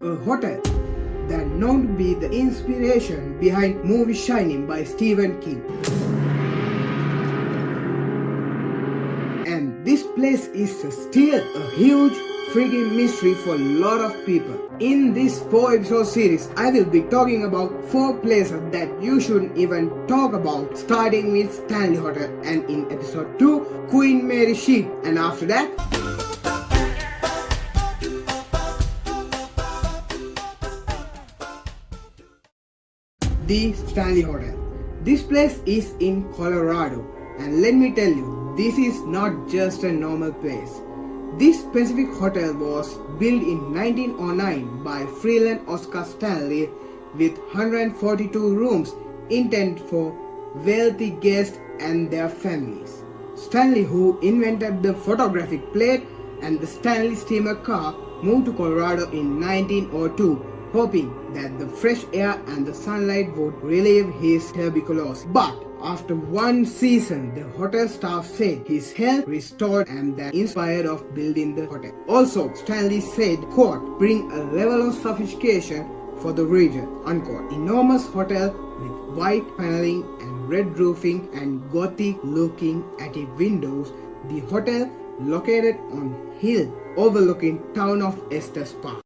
A hotel that known to be the inspiration behind movie Shining by Stephen King. And this place is still a huge freaking mystery for a lot of people. In this 4-episode series, I will be talking about 4 places that you shouldn't even talk about, starting with Stanley Hotel, and in episode 2, Queen Mary Sheep, and after that, the Stanley Hotel. This place is in Colorado, and let me tell you, this is not just a normal place. This specific hotel was built in 1909 by Freeland Oscar Stanley with 142 rooms intended for wealthy guests and their families. Stanley, who invented the photographic plate and the Stanley steamer car, moved to Colorado in 1902, hoping that the fresh air and the sunlight would relieve his tuberculosis. But after one season, the hotel staff said his health restored and that inspired of building the hotel. Also, Stanley said, quote, "bring a level of sophistication for the region," unquote. Enormous hotel with white paneling and red roofing and gothic looking attic windows. The hotel located on hill overlooking town of Estes Park.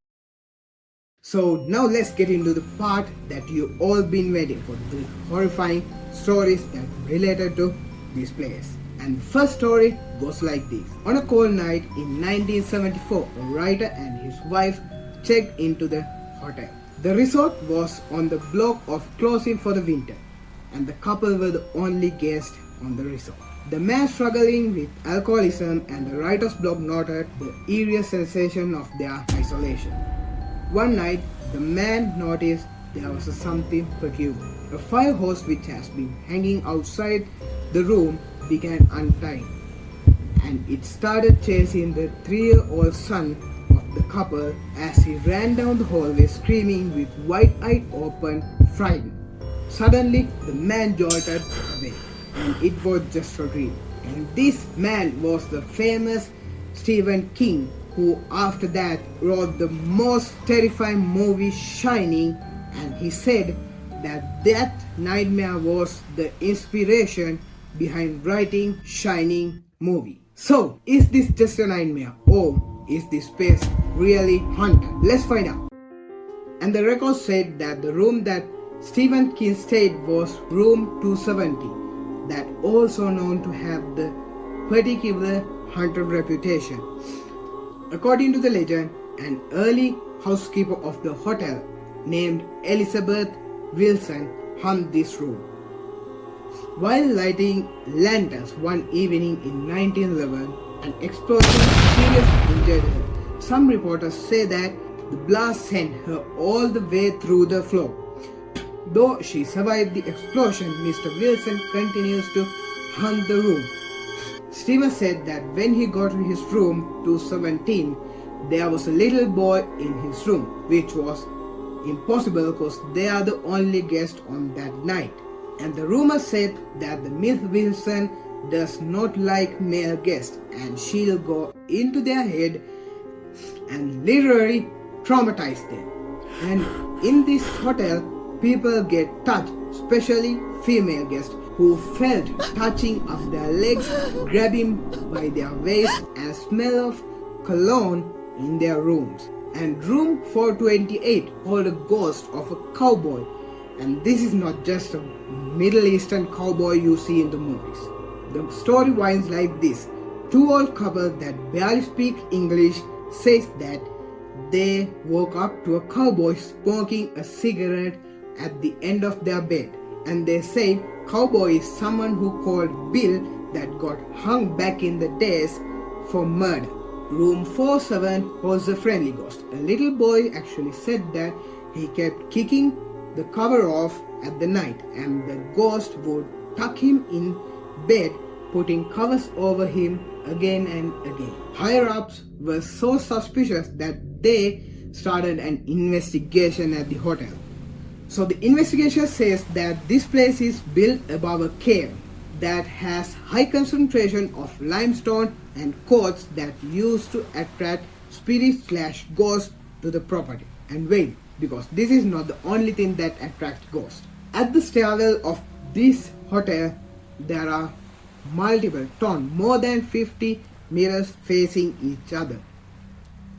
So now let's get into the part that you all been waiting for, the horrifying stories that related to this place. And the first story goes like this. On a cold night in 1974, a writer and his wife checked into the hotel. The resort was on the block of closing for the winter, and the couple were the only guests on the resort. The man struggling with alcoholism and the writer's block noted the eerie sensation of their isolation. One night, the man noticed there was something peculiar. A fire hose which has been hanging outside the room began untying, and it started chasing the 3-year-old son of the couple as he ran down the hallway screaming with wide eyes open, frightened. Suddenly, the man jolted awake, and it was just a dream. And this man was the famous Stephen King, who after that wrote the most terrifying movie Shining, and he said that nightmare was the inspiration behind writing Shining movie. So, is this just a nightmare, or is this place really haunted? Let's find out. And the record said that the room that Stephen King stayed was room 270, that also known to have the particular haunted reputation. According to the legend, an early housekeeper of the hotel named Elizabeth Wilson haunted this room. While lighting lanterns one evening in 1911, an explosion seriously injured her. Some reporters say that the blast sent her all the way through the floor. Though she survived the explosion, Mr. Wilson continues to haunt the room. Stephen said that when he got to his room 217, there was a little boy in his room, which was impossible because they are the only guest on that night. And the rumor said that the Miss Wilson does not like male guests, and she'll go into their head and literally traumatize them. And in this hotel, people get touched, especially female guests, who felt touching up their legs, grabbing by their waist, and smell of cologne in their rooms. And room 428 hold a ghost of a cowboy, and this is not just a Middle Eastern cowboy you see in the movies. The story winds like this. 2 old couples that barely speak English says that they woke up to a cowboy smoking a cigarette at the end of their bed, and they say cowboy is someone who called Bill that got hung back in the days for murder. Room 47 was a friendly ghost. A little boy actually said that he kept kicking the cover off at the night, and the ghost would tuck him in bed, putting covers over him again and again. Higher ups were so suspicious that they started an investigation at the hotel. So the investigation says that this place is built above a cave that has high concentration of limestone and quartz that used to attract spirits/ghosts to the property. And wait, because this is not the only thing that attracts ghosts. At the stairwell of this hotel, there are multiple more than 50 mirrors facing each other.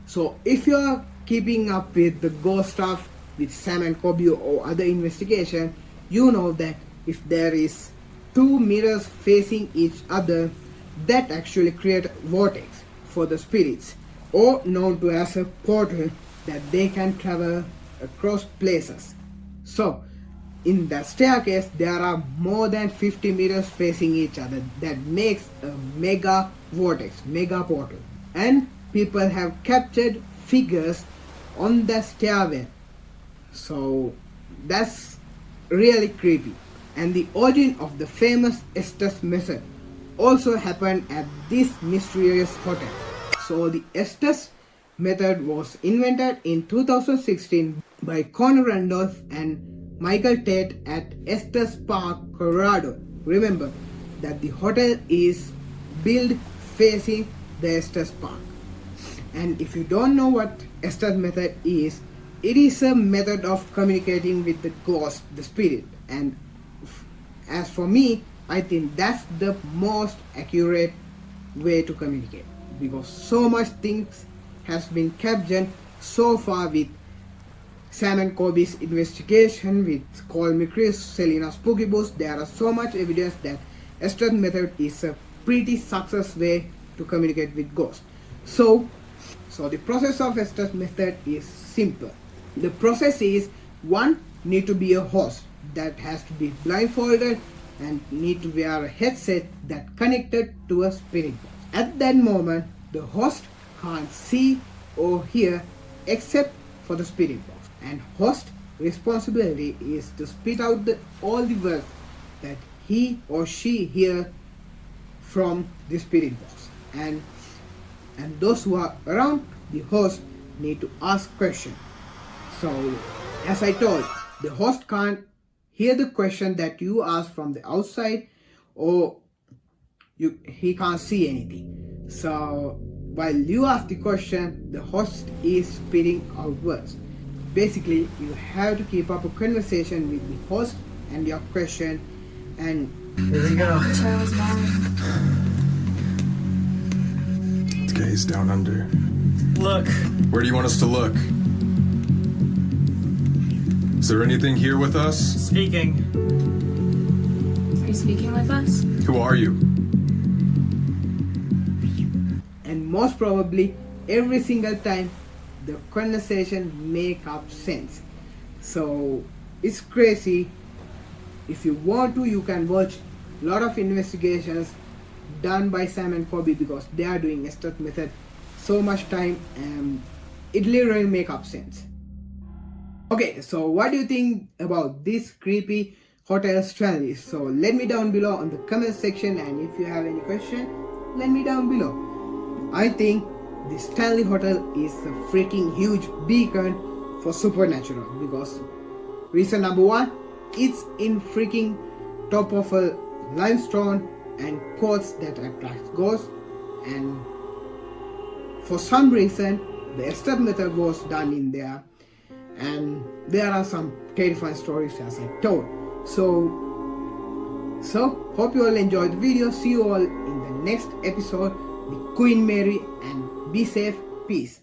So if you are keeping up with the ghost stuff with Sam and Kobe or other investigation, you know that if there is two mirrors facing each other, that actually create a vortex for the spirits, or known to as a portal, that they can travel across places. So in the staircase there are more than 50 mirrors facing each other. That makes a mega vortex, mega portal. And people have captured figures on the stairway. So that's really creepy. And the origin of the famous Estes method also happened at this mysterious hotel. So the Estes method was invented in 2016 by Conor Randolph and Michael Tate at Estes Park, Colorado. Remember that the hotel is built facing the Estes Park. And if you don't know what Estes method is, it is a method of communicating with the ghost, the spirit. And as for me, I think that's the most accurate way to communicate, because so much things has been captured so far with Sam and Kobe's investigation, with Call Me Chris, Selena Spooky Books. There are so much evidence that Estes method is a pretty successful way to communicate with ghosts. So the process of Estes method is simple. The process is, one, need to be a host that has to be blindfolded and need to wear a headset that connected to a spirit box. At that moment, the host can't see or hear except for the spirit box, and host responsibility is to spit out all the words that he or she hear from the spirit box, and those who are around the host need to ask questions. So as I told, the host can't hear the question that you ask from the outside, or he can't see anything. So while you ask the question, the host is spitting out words. Basically, you have to keep up a conversation with the host and your question. And here we go. Charles Let's gaze down under. Look. Where do you want us to look? Is there anything here with us? Speaking. Are you speaking with us? Who are you? And most probably every single time the conversation make up sense. So it's crazy. If you want to, you can watch a lot of investigations done by Sam and Kobe, because they are doing Estes method so much time and it literally make up sense. Okay, so what do you think about this creepy hotel Stanley? So let me down below on the comment section, and if you have any question, let me down below. I think the Stanley Hotel is a freaking huge beacon for supernatural, because reason number one, it's in freaking top of a limestone and quartz that attracts ghosts, and for some reason the Estes method was done in there, and there are some terrifying stories as I told. So hope you all enjoyed the video. See you all in the next episode with Queen Mary, and be safe. Peace.